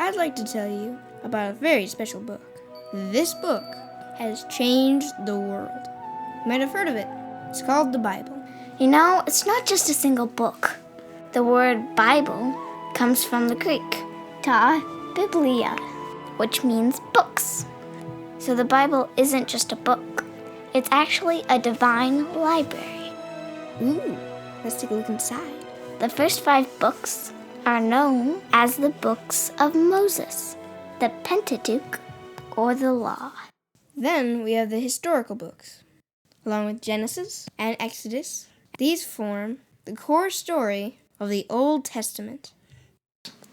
I'd like to tell you about a very special book. This book has changed the world. You might have heard of it. It's called the Bible. You know, it's not just a single book. The word Bible comes from the Greek, ta biblia, which means books. So the Bible isn't just a book. It's actually a divine library. Ooh, let's take a look inside. The first 5 books are known as the books of Moses, the Pentateuch, or the Law. Then we have the historical books, along with Genesis and Exodus. These form the core story of the Old Testament.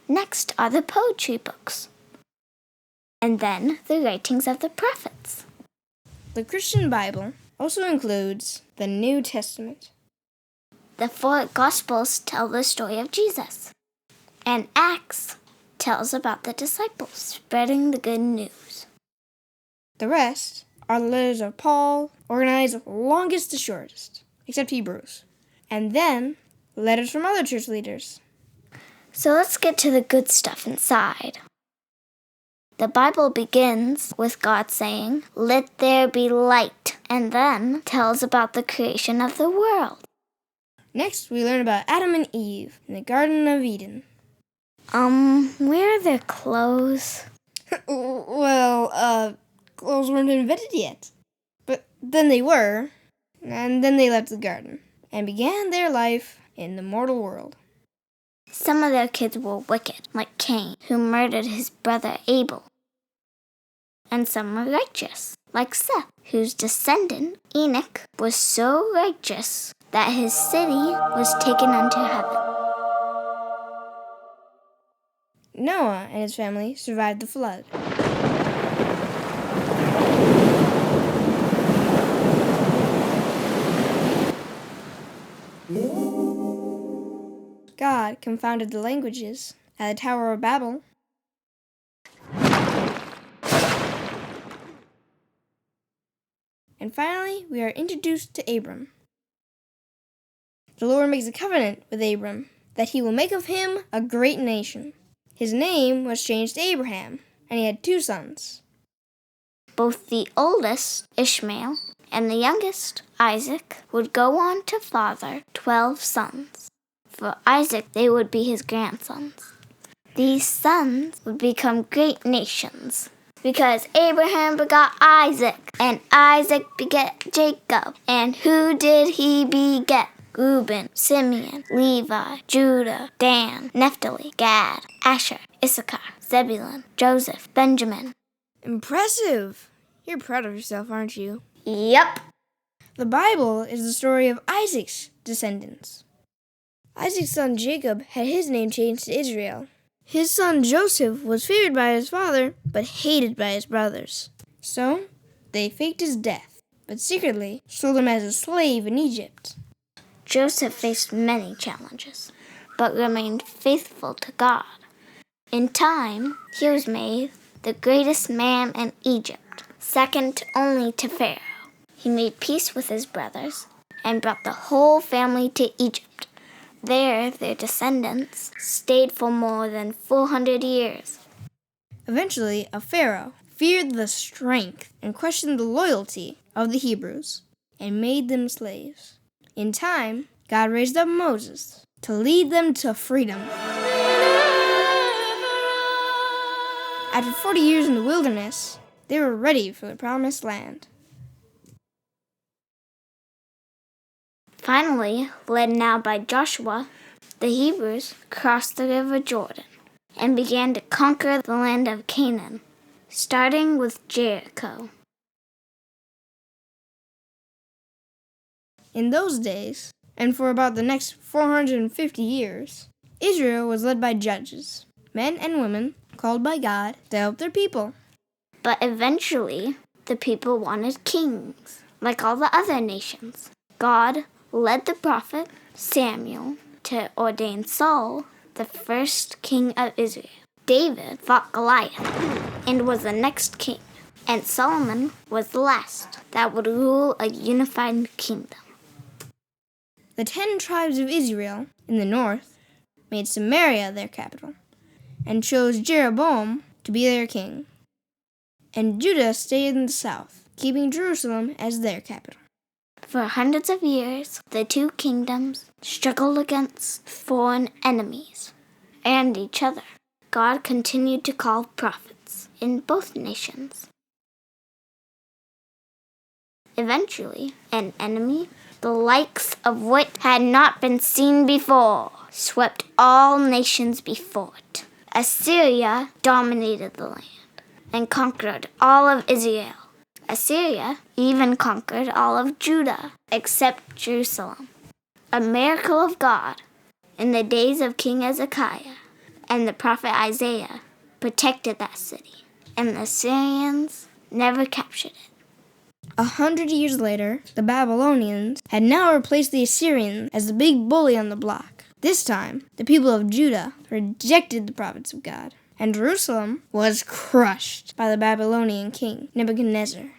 Next are the poetry books, and then the writings of the prophets. The Christian Bible also includes the New Testament. The 4 Gospels tell the story of Jesus, and Acts tells about the disciples spreading the good news. The rest are the letters of Paul, organized longest to shortest, except Hebrews, and then letters from other church leaders. So let's get to the good stuff inside. The Bible begins with God saying, "Let there be light," and then tells about the creation of the world. Next, we learn about Adam and Eve in the Garden of Eden. Where are their clothes? Clothes weren't invented yet. But then they were, and then they left the garden and began their life in the mortal world. Some of their kids were wicked, like Cain, who murdered his brother Abel. And some were righteous, like Seth, whose descendant, Enoch, was so righteous that his city was taken unto heaven. Noah and his family survived the flood. God confounded the languages at the Tower of Babel. And finally, we are introduced to Abram. The Lord makes a covenant with Abram that he will make of him a great nation. His name was changed to Abraham, and he had 2 sons. Both the oldest, Ishmael, and the youngest, Isaac, would go on to father 12 sons. For Isaac, they would be his grandsons. These sons would become great nations, because Abraham begot Isaac, and Isaac begat Jacob. And who did he beget? Reuben, Simeon, Levi, Judah, Dan, Naphtali, Gad, Asher, Issachar, Zebulun, Joseph, Benjamin. Impressive! You're proud of yourself, aren't you? Yep. The Bible is the story of Isaac's descendants. Isaac's son Jacob had his name changed to Israel. His son Joseph was favored by his father, but hated by his brothers. So, they faked his death, but secretly sold him as a slave in Egypt. Joseph faced many challenges, but remained faithful to God. In time, he was made the greatest man in Egypt, second only to Pharaoh. He made peace with his brothers and brought the whole family to Egypt. There, their descendants stayed for more than 400 years. Eventually, a Pharaoh feared the strength and questioned the loyalty of the Hebrews and made them slaves. In time, God raised up Moses to lead them to freedom. After 40 years in the wilderness, they were ready for the promised land. Finally, led now by Joshua, the Hebrews crossed the river Jordan and began to conquer the land of Canaan, starting with Jericho. In those days, and for about the next 450 years, Israel was led by judges, men and women called by God to help their people. But eventually, the people wanted kings, like all the other nations. God led the prophet Samuel to ordain Saul the first king of Israel. David fought Goliath and was the next king, and Solomon was the last that would rule a unified kingdom. The 10 tribes of Israel in the north made Samaria their capital. and chose Jeroboam to be their king. And Judah stayed in the south, keeping Jerusalem as their capital. For hundreds of years, the two kingdoms struggled against foreign enemies and each other. God continued to call prophets in both nations. Eventually, an enemy, the likes of which had not been seen before, swept all nations before it. Assyria dominated the land and conquered all of Israel. Assyria even conquered all of Judah, except Jerusalem. A miracle of God, in the days of King Hezekiah and the prophet Isaiah, protected that city, and the Assyrians never captured it. 100 years later, the Babylonians had now replaced the Assyrians as the big bully on the block. This time, the people of Judah rejected the prophets of God, and Jerusalem was crushed by the Babylonian king, Nebuchadnezzar.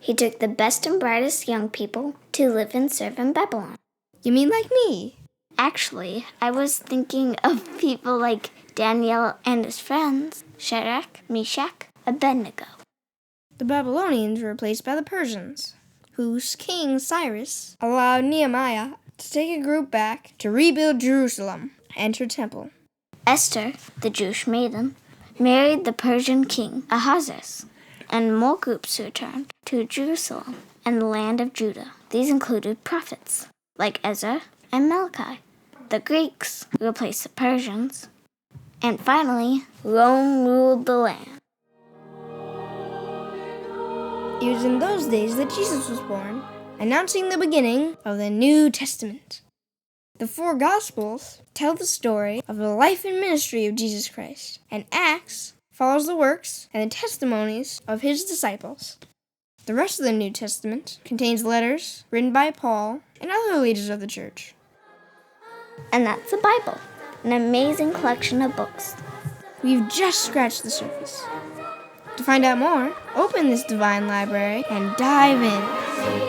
He took the best and brightest young people to live and serve in Babylon. You mean like me? Actually, I was thinking of people like Daniel and his friends, Shadrach, Meshach, Abednego. The Babylonians were replaced by the Persians, whose king Cyrus allowed Nehemiah to take a group back to rebuild Jerusalem and her temple. Esther, the Jewish maiden, married the Persian king Ahasuerus, and more groups returned to Jerusalem and the land of Judah. These included prophets like Ezra and Malachi. The Greeks replaced the Persians, and finally, Rome ruled the land. It was in those days that Jesus was born, announcing the beginning of the New Testament. The 4 Gospels tell the story of the life and ministry of Jesus Christ, and Acts follows the works and the testimonies of his disciples. The rest of the New Testament contains letters written by Paul and other leaders of the church. And that's the Bible, an amazing collection of books. We've just scratched the surface. To find out more, open this divine library and dive in.